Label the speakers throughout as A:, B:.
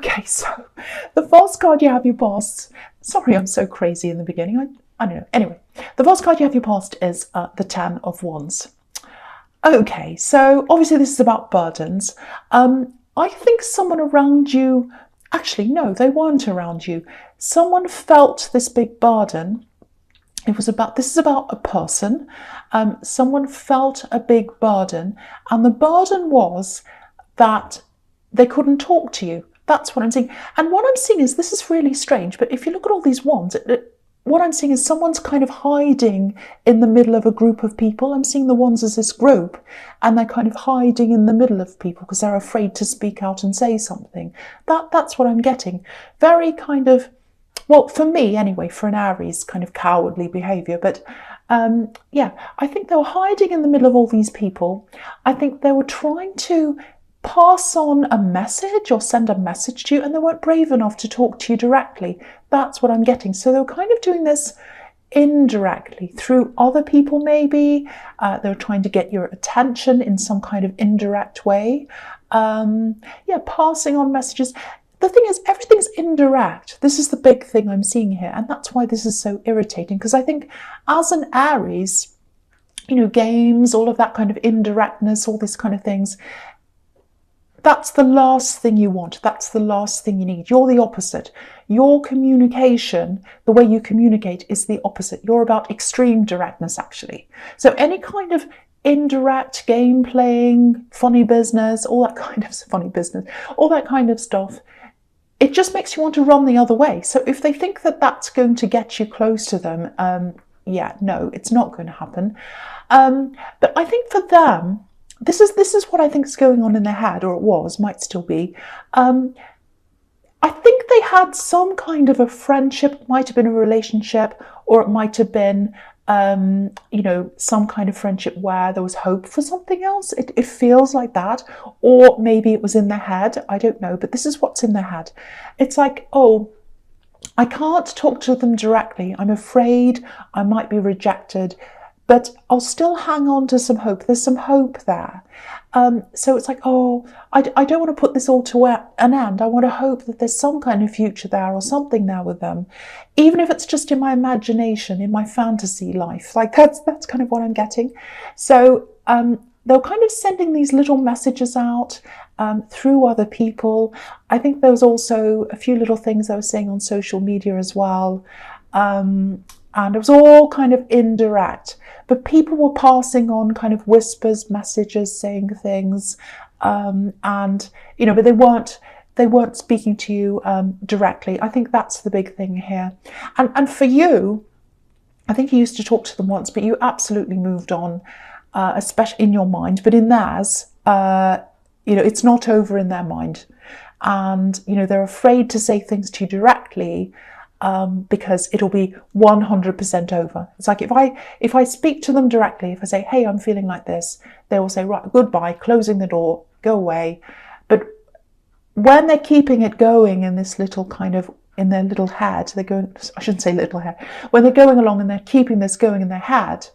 A: Okay, so the first card you have your past. Sorry, I'm so crazy in the beginning. I don't know. Anyway, the first card you have your past is the Ten of Wands. Okay, so obviously this is about burdens. I think someone around you, actually, no, they weren't around you. Someone felt this big burden. This is about a person. Someone felt a big burden, and the burden was that they couldn't talk to you. That's what I'm seeing. And what I'm seeing is, this is really strange, but if you look at all these wands, what I'm seeing is someone's kind of hiding in the middle of a group of people. I'm seeing the wands as this group, and they're kind of hiding in the middle of people because they're afraid to speak out and say something. That's what I'm getting. Very kind of, well, for me anyway, for an Aries, kind of cowardly behaviour. But yeah, I think they were hiding in the middle of all these people. I think they were trying to pass on a message or send a message to you, and they weren't brave enough to talk to you directly. That's what I'm getting. So they were kind of doing this indirectly through other people, maybe. They were trying to get your attention in some kind of indirect way. Yeah, passing on messages. The thing is, everything's indirect. This is the big thing I'm seeing here, and that's why this is so irritating, because I think as an Aries, you know, games, all of that kind of indirectness, all these kind of things, that's the last thing you want. That's the last thing you need. You're the opposite. Your communication, the way you communicate, is the opposite. You're about extreme directness, actually. So any kind of indirect game playing, funny business, all that kind of funny business, all that kind of stuff, it just makes you want to run the other way. So if they think that that's going to get you close to them, yeah, no, it's not going to happen. But I think for them, this is what I think is going on in their head, or it was, might still be. I think they had some kind of a friendship, it might have been a relationship, or it might have been, you know, some kind of friendship where there was hope for something else. It feels like that. Or maybe it was in their head, I don't know, but this is what's in their head. It's like, oh, I can't talk to them directly. I'm afraid I might be rejected, but I'll still hang on to some hope. There's some hope there. So it's like, oh, I don't want to put this all to an end. I want to hope that there's some kind of future there or something there with them, even if it's just in my imagination, in my fantasy life. Like that's kind of what I'm getting. So they're kind of sending these little messages out through other people. I think there was also a few little things I was saying on social media as well. And it was all kind of indirect, but people were passing on kind of whispers, messages, saying things, and you know, but they weren't speaking to you directly. I think that's the big thing here. And for you, I think you used to talk to them once, but you absolutely moved on, especially in your mind. But in theirs, you know, it's not over in their mind, and you know, they're afraid to say things to you directly. Because it'll be 100% over. It's like if I speak to them directly, if I say, hey, I'm feeling like this, they will say, right, goodbye, closing the door, go away. But when they're keeping it going in this little kind of, in their little head, they're going, I shouldn't say little head, when they're going along and they're keeping this going in their head,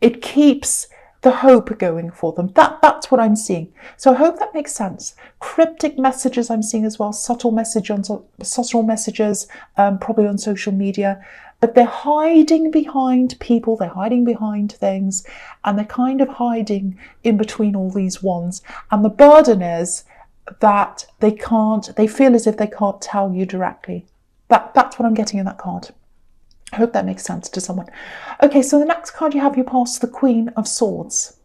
A: it keeps the hope going for them. That's what I'm seeing. So I hope that makes sense. Cryptic messages I'm seeing as well, subtle messages, probably on social media, but they're hiding behind people, they're hiding behind things, and they're kind of hiding in between all these wands. And the burden is that they feel as if they can't tell you directly. That's what I'm getting in that card. I hope that makes sense to someone. Okay, so the next card you have, you pass the Queen of Swords.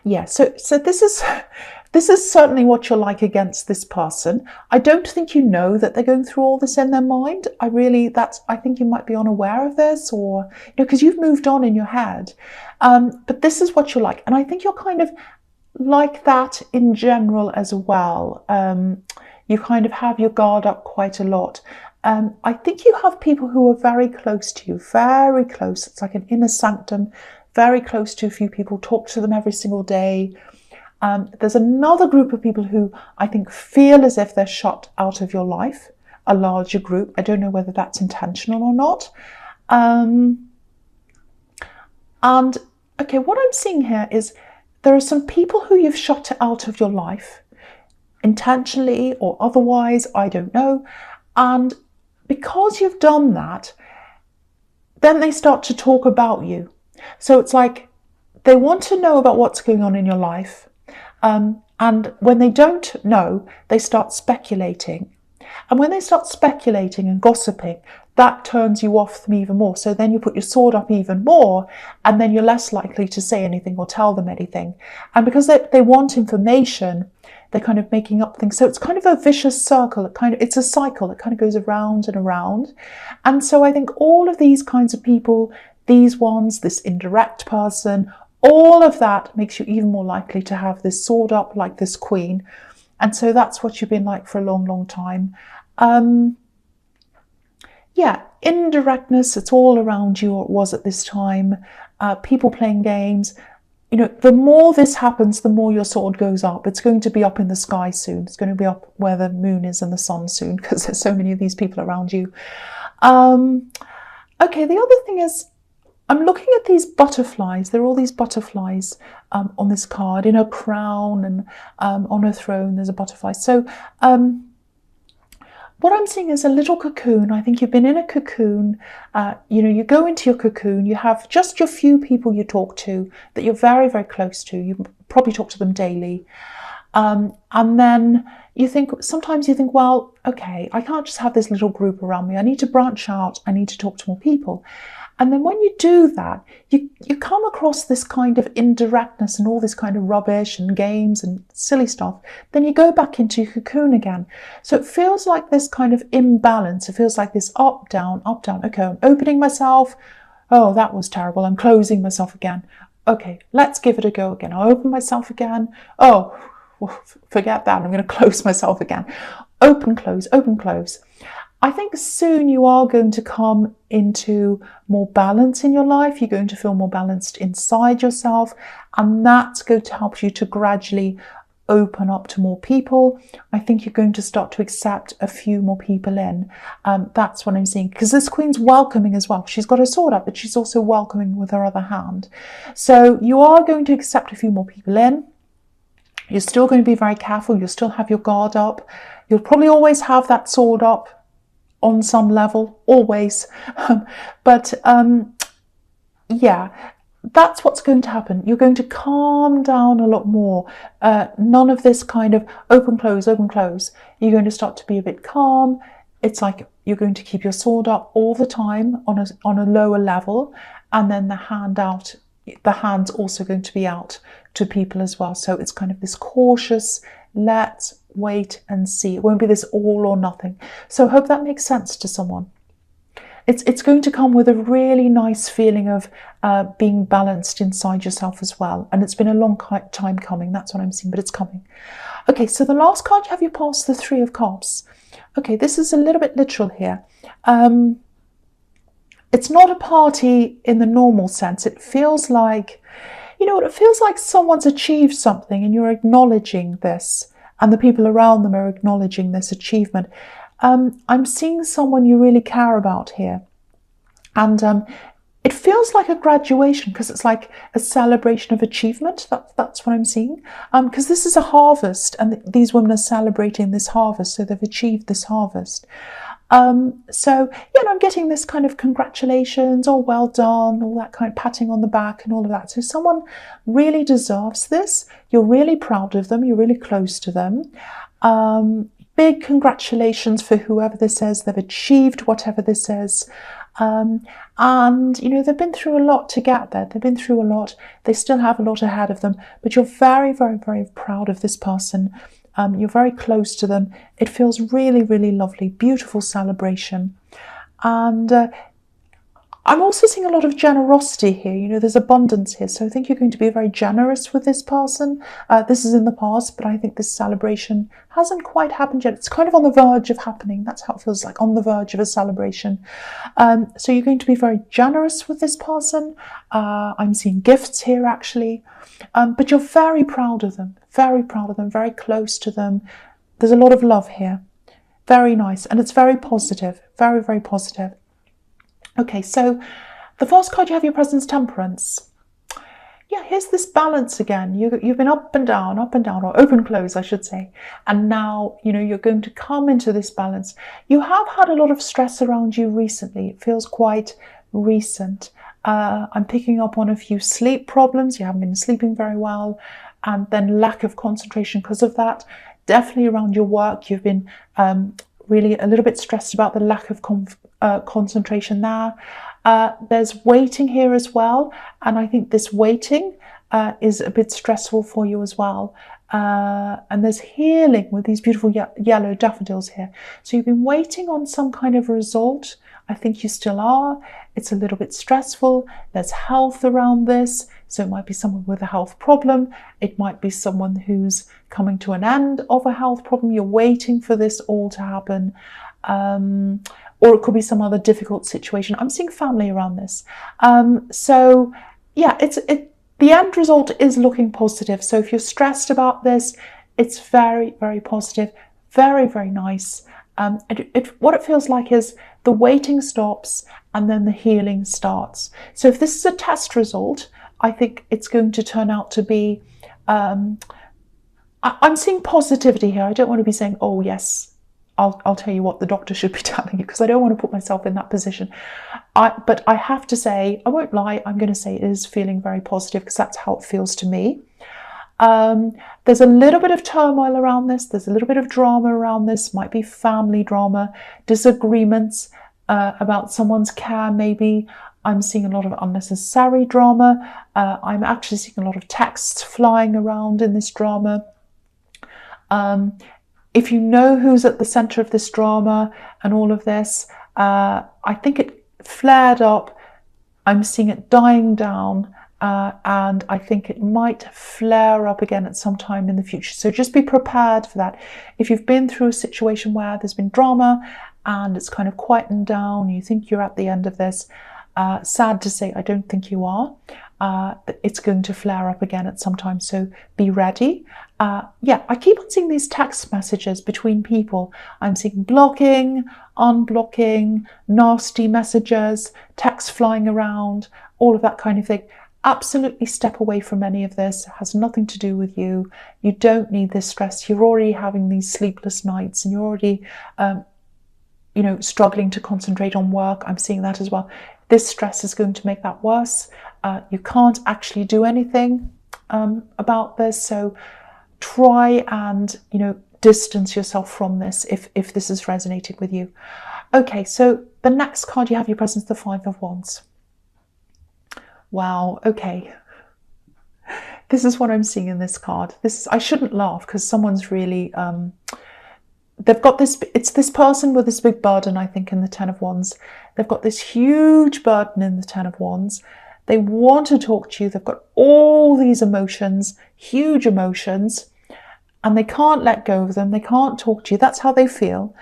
A: Yeah, so this is certainly what you're like against this person. I don't think you know that they're going through all this in their mind. I think you might be unaware of this, or you know, because you've moved on in your head. But this is what you're like, and I think you're kind of like that in general as well. You kind of have your guard up quite a lot. I think you have people who are very close to you, very close. It's like an inner sanctum, very close to a few people, talk to them every single day. There's another group of people who I think feel as if they're shut out of your life, a larger group. I don't know whether that's intentional or not. And okay, what I'm seeing here is there are some people who you've shut out of your life. intentionally or otherwise, I don't know. And because you've done that, then they start to talk about you. So it's like they want to know about what's going on in your life. And when they don't know, they start speculating. And when they start speculating and gossiping, that turns you off them even more. So then you put your sword up even more, and then you're less likely to say anything or tell them anything. And because they want information, they're kind of making up things. So it's kind of a vicious circle. It's a cycle. It kind of goes around and around. And so I think all of these kinds of people, these ones, this indirect person, all of that makes you even more likely to have this sword up like this queen. And so that's what you've been like for a long, long time. Yeah, indirectness, it's all around you, or it was at this time. People playing games. You know, the more this happens, the more your sword goes up. It's going to be up in the sky soon. It's going to be up where the moon is and the sun soon, because there's so many of these people around you. Okay, the other thing is, I'm looking at these butterflies. There are all these butterflies on this card, in a crown, and on a throne there's a butterfly. So what I'm seeing is a little cocoon. I think you've been in a cocoon. You know, you go into your cocoon, you have just your few people you talk to that you're very, very close to. You probably talk to them daily. And then sometimes you think, well, okay, I can't just have this little group around me. I need to branch out. I need to talk to more people. And then when you do that, you come across this kind of indirectness and all this kind of rubbish and games and silly stuff. Then you go back into your cocoon again. So it feels like this kind of imbalance. It feels like this up, down, up, down. Okay, I'm opening myself. Oh, that was terrible. I'm closing myself again. Okay, let's give it a go again. I'll open myself again. Oh, forget that. I'm going to close myself again. Open, close, open, close. I think soon you are going to come into more balance in your life. You're going to feel more balanced inside yourself, and that's going to help you to gradually open up to more people. I think you're going to start to accept a few more people in. That's what I'm seeing, because this queen's welcoming as well. She's got her sword up, but she's also welcoming with her other hand. So you are going to accept a few more people in. You're still going to be very careful. You'll still have your guard up. You'll probably always have that sword up on some level, always. Yeah, that's what's going to happen. You're going to calm down a lot more. None of this kind of open, close, open, close. You're going to start to be a bit calm. It's like you're going to keep your sword up all the time on a lower level, and then the hand's also going to be out to people as well. So it's kind of this cautious, let's wait and see. It won't be this all or nothing. So I hope that makes sense to someone. It's going to come with a really nice feeling of being balanced inside yourself as well. And it's been a long time coming. That's what I'm seeing, but it's coming. Okay, so the last card you have, you pass the Three of Cups. Okay, this is a little bit literal here. It's not a party in the normal sense. It feels like, you know what, it feels like someone's achieved something and you're acknowledging this, and the people around them are acknowledging this achievement. I'm seeing someone you really care about here. And it feels like a graduation, because it's like a celebration of achievement. That's what I'm seeing. Because this is a harvest, and these women are celebrating this harvest, so they've achieved this harvest. So, you know, I'm getting this kind of congratulations, or well done, all that kind of patting on the back and all of that. So someone really deserves this. You're really proud of them. You're really close to them. Big congratulations for whoever this is. They've achieved whatever this is. And, you know, they've been through a lot to get there. They've been through a lot. They still have a lot ahead of them. But you're very, very, very proud of this person. You're very close to them. It feels really, really lovely. Beautiful celebration. And I'm also seeing a lot of generosity here. You know, there's abundance here. So I think you're going to be very generous with this person. This is in the past, but I think this celebration hasn't quite happened yet. It's kind of on the verge of happening. That's how it feels like, on the verge of a celebration. So you're going to be very generous with this person. I'm seeing gifts here, actually. But you're very proud of them, very proud of them, very close to them. There's a lot of love here. Very nice. And it's very positive, very, very positive. Okay, so the first card you have, your Presence, Temperance. yeah, here's this balance again. You've been up and down, or open, close, I should say. And now, you're going to come into this balance. You have had a lot of stress around you recently. It feels quite recent. I'm picking up on a few sleep problems. You haven't been sleeping very well. And then lack of concentration because of that. Definitely around your work, you've been really a little bit stressed about the lack of concentration there. There's waiting here as well, and I think this waiting is a bit stressful for you as well. And there's healing with these beautiful yellow daffodils here. So you've been waiting on some kind of result. I think you still are. It's a little bit stressful. There's health around this. So it might be someone with a health problem. It might be someone who's coming to an end of a health problem. You're waiting for this all to happen. Or it could be some other difficult situation. I'm seeing family around this. So yeah, the end result is looking positive. So if you're stressed about this, it's very, very positive, very, very nice. What it feels like is the waiting stops and then the healing starts. So if this is a test result, I think it's going to turn out to be, I'm seeing positivity here. I don't want to be saying, oh yes, I'll tell you what the doctor should be telling you, because I don't want to put myself in that position. But I have to say, I won't lie, I'm going to say it is feeling very positive because that's how it feels to me. There's a little bit of turmoil around this. There's a little bit of drama around this. Might be family drama, disagreements about someone's care maybe. I'm seeing a lot of unnecessary drama. I'm actually seeing a lot of texts flying around in this drama. If you know who's at the center of this drama and all of this, I think it flared up. I'm seeing it dying down. And I think it might flare up again at some time in the future. So just be prepared for that. If you've been through a situation where there's been drama and it's kind of quietened down, you think you're at the end of this, sad to say, I don't think you are. It's going to flare up again at some time, so be ready. Yeah, I keep on seeing these text messages between people. I'm seeing blocking, unblocking, nasty messages, texts flying around, all of that kind of thing. Absolutely step away from any of this. It has nothing to do with you. You don't need this stress. You're already having these sleepless nights and you're already, struggling to concentrate on work. I'm seeing that as well. This stress is going to make that worse. You can't actually do anything about this. So try and, distance yourself from this if this is resonating with you. Okay, so the next card you have your presence, the Five of Wands. Wow, okay. This is what I'm seeing in this card. I shouldn't laugh because someone's really, they've got this, it's this person with this big burden, I think, in the Ten of Wands. They've got this huge burden in the Ten of Wands. They want to talk to you. They've got all these emotions, huge emotions, and they can't let go of them. They can't talk to you. That's how they feel.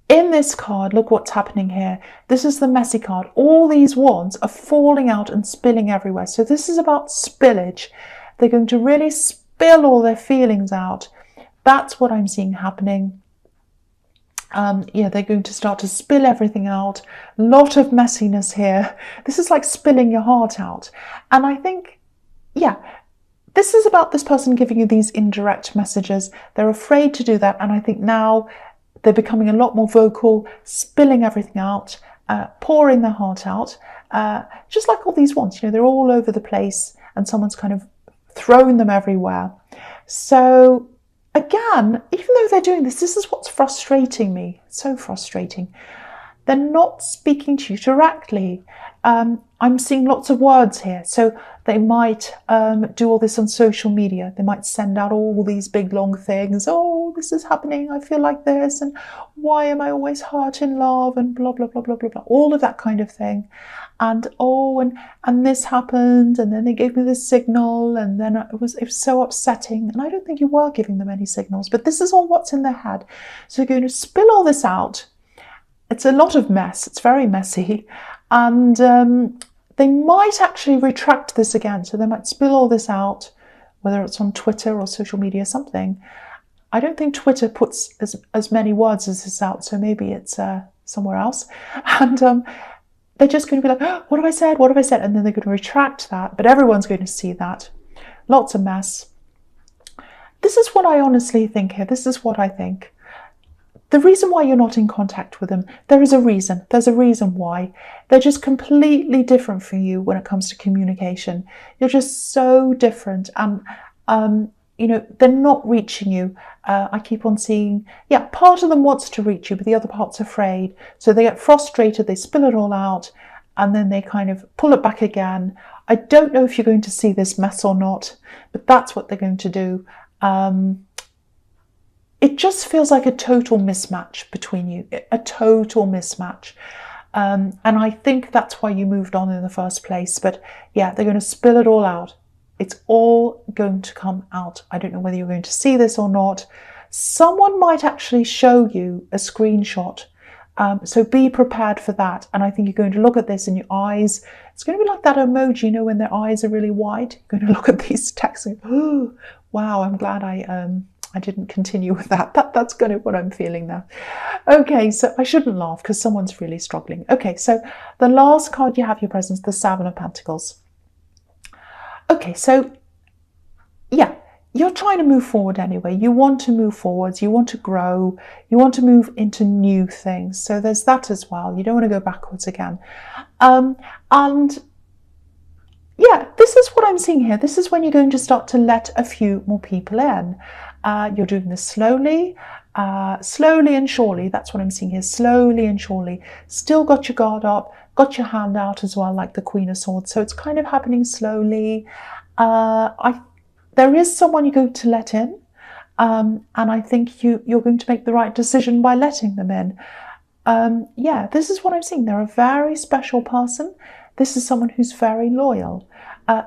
A: In this card, look what's happening here. This is the messy card. All these wands are falling out and spilling everywhere. So this is about spillage. They're going to really spill all their feelings out. That's what I'm seeing happening. Yeah, they're going to start to spill everything out. A lot of messiness here. This is like spilling your heart out. And I think, yeah, this is about this person giving you these indirect messages. They're afraid to do that. And I think now they're becoming a lot more vocal, spilling everything out, pouring their heart out. Just like all these wands, they're all over the place and someone's kind of throwing them everywhere. So again, even though they're doing this is what's frustrating me. So frustrating. They're not speaking to you directly. I'm seeing lots of words here. So they might do all this on social media. They might send out all these big long things. Oh, this is happening. I feel like this. And why am I always hurt in love? And blah, blah, blah, blah, blah, blah. All of that kind of thing. And oh, and this happened. And then they gave me this signal. And then it was so upsetting. And I don't think you were giving them any signals. But this is all what's in their head. So you're going to spill all this out. It's a lot of mess. It's very messy. And they might actually retract this again. So they might spill all this out, whether it's on Twitter or social media, something. I don't think Twitter puts as many words as this out. So maybe it's somewhere else. And they're just going to be like, oh, what have I said? What have I said? And then they're going to retract that, but everyone's going to see that. Lots of mess. This is what I honestly think here. This is what I think. The reason why you're not in contact with them, there is a reason. There's a reason why. They're just completely different from you when it comes to communication. You're just so different. And, you know, they're not reaching you. I keep on seeing, yeah, part of them wants to reach you, but the other part's afraid. So they get frustrated, they spill it all out, and then they kind of pull it back again. I don't know if you're going to see this mess or not, but that's what they're going to do. It just feels like a total mismatch between you, a total mismatch. And I think that's why you moved on in the first place. But yeah, they're going to spill it all out. It's all going to come out. I don't know whether you're going to see this or not. Someone might actually show you a screenshot. So be prepared for that. And I think you're going to look at this in your eyes. It's going to be like that emoji, you know, when their eyes are really wide. You're going to look at these texts and go, oh, wow, I'm glad I didn't continue with that. That's kind of what I'm feeling now. Okay, so I shouldn't laugh because someone's really struggling. Okay, so the last card you have your presence, the Seven of Pentacles. Okay, so yeah, you're trying to move forward anyway. You want to move forwards, you want to grow, you want to move into new things. So there's that as well. You don't want to go backwards again. And yeah, this is what I'm seeing here. This is when you're going to start to let a few more people in. You're doing this slowly, slowly and surely. That's what I'm seeing here, slowly and surely. Still got your guard up, got your hand out as well, like the Queen of Swords. So it's kind of happening slowly. There is someone you're going to let in, and I think you're going to make the right decision by letting them in. Yeah, this is what I'm seeing. They're a very special person. This is someone who's very loyal.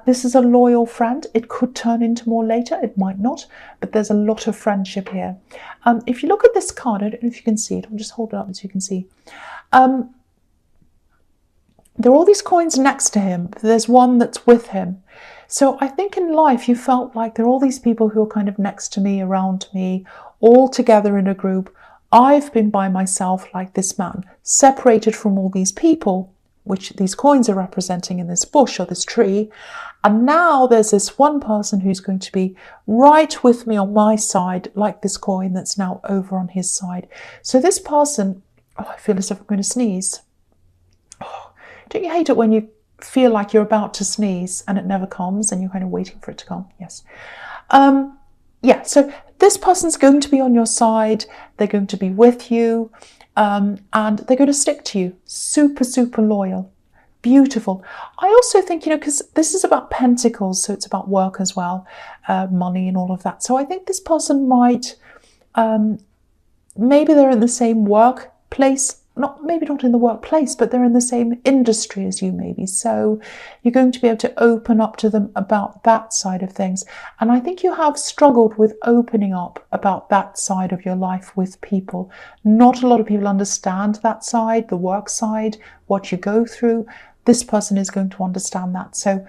A: This is a loyal friend. It could turn into more later. It might not, but there's a lot of friendship here. If you look at this card, I don't know if you can see it. I'll just hold it up so you can see. There are all these coins next to him. There's one that's with him. So I think in life you felt like there are all these people who are kind of next to me, around me, all together in a group. I've been by myself like this man, separated from all these people, which these coins are representing in this bush or this tree. And now there's this one person who's going to be right with me on my side, like this coin that's now over on his side. So this person, oh, I feel as if I'm going to sneeze. Oh, don't you hate it when you feel like you're about to sneeze and it never comes and you're kind of waiting for it to come? Yes. Yeah, so this person's going to be on your side. They're going to be with you. And they're going to stick to you. Super, super loyal. Beautiful. I also think, you know, because this is about pentacles, so it's about work as well, money and all of that. So I think this person might, maybe they're in the same workplace, maybe not in the workplace, but they're in the same industry as you maybe. So you're going to be able to open up to them about that side of things. And I think you have struggled with opening up about that side of your life with people. Not a lot of people understand that side, the work side, what you go through. This person is going to understand that. So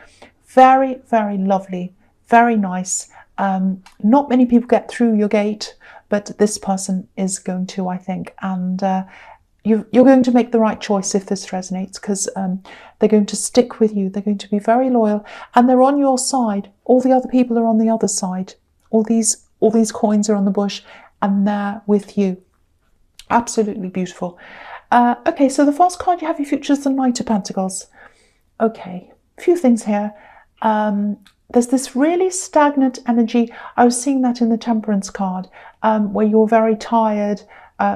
A: very, very lovely, very nice. Not many people get through your gate, but this person is going to, I think. And you're going to make the right choice if this resonates, because they're going to stick with you. They're going to be very loyal, and they're on your side. All the other people are on the other side. All these coins are on the bush, and they're with you. Absolutely beautiful. Okay, so the first card you have your future is the Knight of Pentacles. Okay, a few things here. There's this really stagnant energy. I was seeing that in the Temperance card, where you're very tired,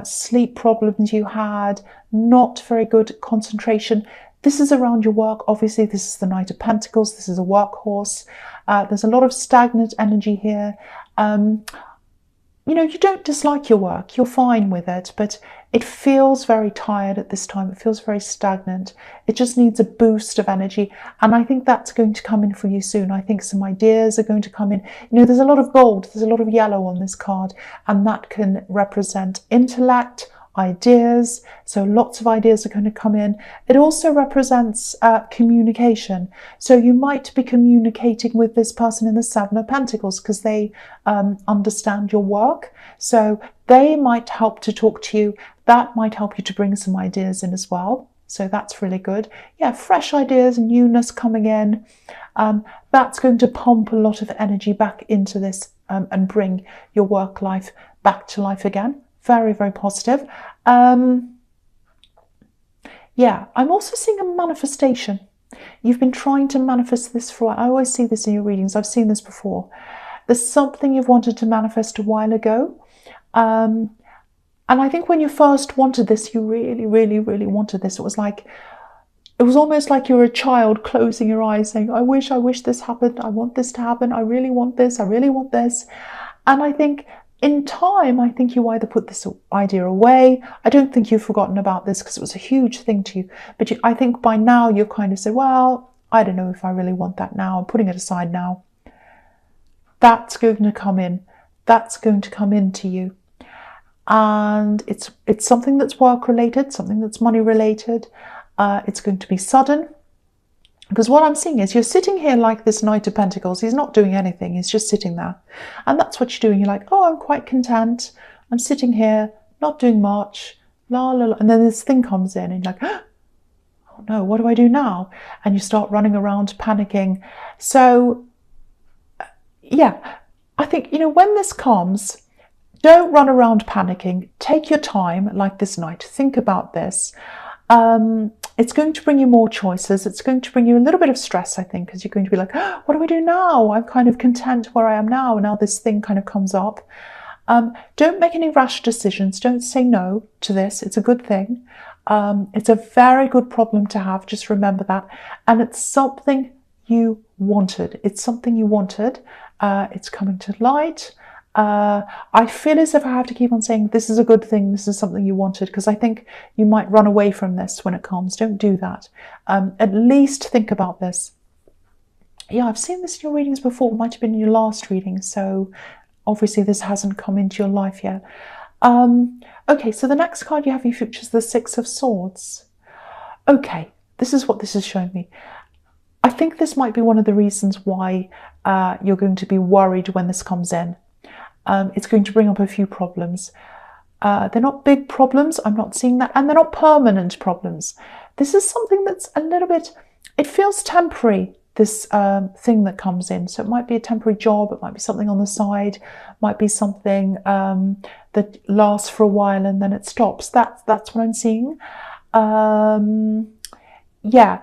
A: sleep problems you had, not very good concentration. This is around your work. Obviously, this is the Knight of Pentacles. This is a workhorse. There's a lot of stagnant energy here. You know, you don't dislike your work. You're fine with it, but it feels very tired at this time. It feels very stagnant. It just needs a boost of energy. And I think that's going to come in for you soon. I think some ideas are going to come in. You know, there's a lot of gold. There's a lot of yellow on this card, and that can represent intellect, ideas. So lots of ideas are going to come in. It also represents communication. So you might be communicating with this person in the Seven of Pentacles because they understand your work. So they might help to talk to you. That might help you to bring some ideas in as well. So that's really good. Yeah, fresh ideas, newness coming in. That's going to pump a lot of energy back into this and bring your work life back to life again. Very, very positive. Yeah, I'm also seeing a manifestation. You've been trying to manifest this for a while. I always see this in your readings. I've seen this before. There's something you've wanted to manifest a while ago. And I think when you first wanted this, you really, really, really wanted this. It was almost like you were a child closing your eyes saying, I wish this happened. I want this to happen. I really want this. I really want this. And I think in time, I think you either put this idea away. I don't think you've forgotten about this because it was a huge thing to you. But I think by now you've kind of said, well, I don't know if I really want that now. I'm putting it aside now. That's going to come in. That's going to come into you. And it's something that's work related, something that's money related. It's going to be sudden, because what I'm seeing is you're sitting here like this Knight of Pentacles. He's not doing anything. He's just sitting there. And that's what you're doing. You're like, oh, I'm quite content. I'm sitting here, not doing much, la, la, la. And then this thing comes in and you're like, oh no, what do I do now? And you start running around panicking. So yeah, I think, when this comes, don't run around panicking. Take your time like this night. Think about this. It's going to bring you more choices. It's going to bring you a little bit of stress, I think, because you're going to be like, oh, what do I do now? I'm kind of content where I am now. And now this thing kind of comes up. Don't make any rash decisions. Don't say no to this. It's a good thing. It's a very good problem to have. Just remember that. And it's something you wanted. It's something you wanted. It's coming to light. I feel as if I have to keep on saying this is a good thing, this is something you wanted, because I think you might run away from this when it comes. Don't do that. At least think about this. Yeah, I've seen this in your readings before. It might have been in your last reading, so obviously this hasn't come into your life yet. Okay, so the next card you have, you features the Six of Swords. Okay, this is what this is showing me. I think this might be one of the reasons why you're going to be worried when this comes in. It's going to bring up a few problems. They're not big problems, I'm not seeing that, and they're not permanent problems. This is something that's a little bit, it feels temporary, this thing that comes in. So it might be a temporary job, it might be something on the side, might be something that lasts for a while and then it stops. That's what I'm seeing. Yeah.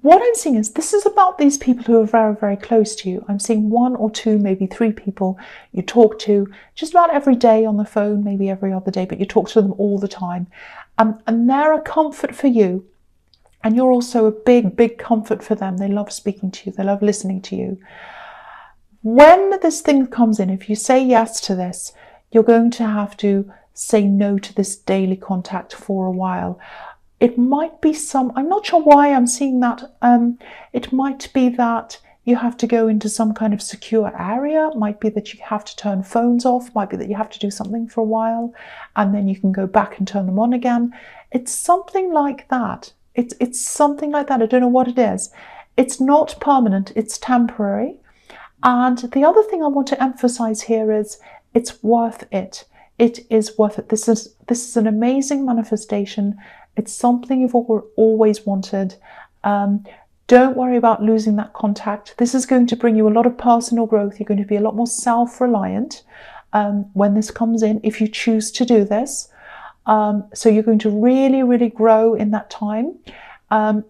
A: What I'm seeing is this is about these people who are very, very close to you. I'm seeing 1 or 2, maybe 3 people you talk to just about every day on the phone, maybe every other day, but you talk to them all the time. And they're a comfort for you. And you're also a big, big comfort for them. They love speaking to you. They love listening to you. When this thing comes in, if you say yes to this, you're going to have to say no to this daily contact for a while. It might be I'm not sure why I'm seeing that. It might be that you have to go into some kind of secure area. It might be that you have to turn phones off. It might be that you have to do something for a while and then you can go back and turn them on again. It's something like that. It's something like that. I don't know what it is. It's not permanent. It's temporary. And the other thing I want to emphasize here is it's worth it. It is worth it. This is an amazing manifestation. It's something you've always wanted. Don't worry about losing that contact. This is going to bring you a lot of personal growth. You're going to be a lot more self-reliant when this comes in, if you choose to do this. So you're going to really, really grow in that time.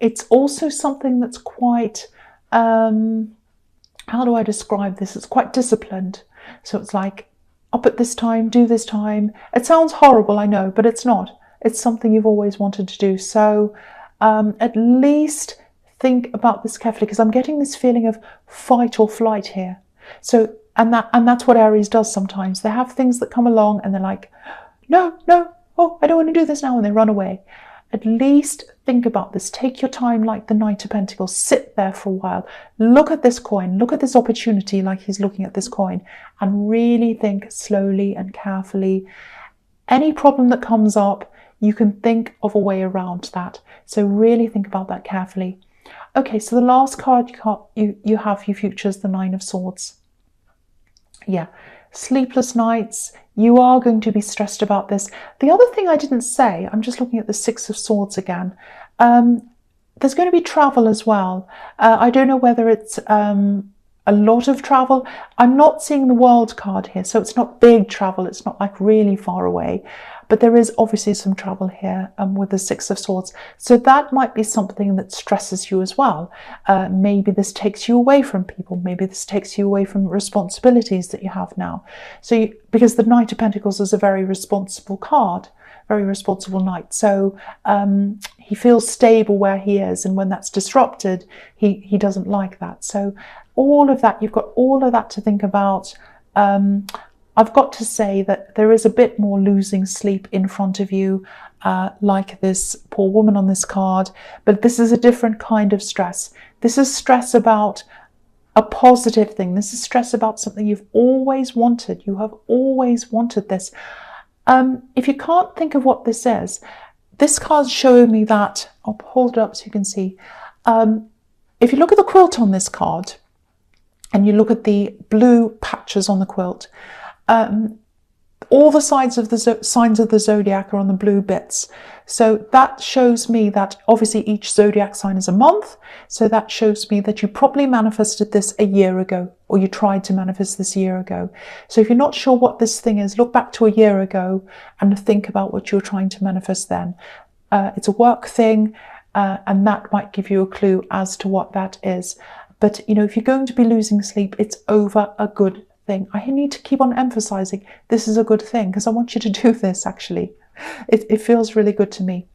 A: It's also something that's quite, how do I describe this? It's quite disciplined. So it's like, up at this time, do this time. It sounds horrible, I know, but it's not. It's something you've always wanted to do. So at least think about this carefully, because I'm getting this feeling of fight or flight here. So, and that's what Aries does sometimes. They have things that come along and they're like, no, oh, I don't want to do this now, and they run away. At least think about this. Take your time like the Knight of Pentacles. Sit there for a while. Look at this coin. Look at this opportunity like he's looking at this coin, and really think slowly and carefully. Any problem that comes up, you can think of a way around that. So really think about that carefully. Okay, so the last card you features the Nine of Swords. Yeah, sleepless nights. You are going to be stressed about this. The other thing I didn't say, I'm just looking at the Six of Swords again. There's going to be travel as well. I don't know whether it's a lot of travel. I'm not seeing the World card here, so it's not big travel. It's not like really far away. But there is obviously some travel here with the Six of Swords. So that might be something that stresses you as well. Maybe this takes you away from people. Maybe this takes you away from responsibilities that you have now. So because the Knight of Pentacles is a very responsible card, very responsible knight. So he feels stable where he is. And when that's disrupted, he doesn't like that. So all of that, you've got all of that to think about. I've got to say that there is a bit more losing sleep in front of you, like this poor woman on this card, but this is a different kind of stress. This is stress about a positive thing. This is stress about something you've always wanted. You have always wanted this. If you can't think of what this is, this card's showing me that, I'll hold it up so you can see. If you look at the quilt on this card, and you look at the blue patches on the quilt, all the signs of the zodiac are on the blue bits. So that shows me that obviously each zodiac sign is a month. So that shows me that you probably manifested this a year ago, or you tried to manifest this a year ago. So if you're not sure what this thing is, look back to a year ago and think about what you were trying to manifest then. It's a work thing, and that might give you a clue as to what that is. But, you know, if you're going to be losing sleep, it's over a good thing. I need to keep on emphasizing this is a good thing because I want you to do this, actually. It feels really good to me.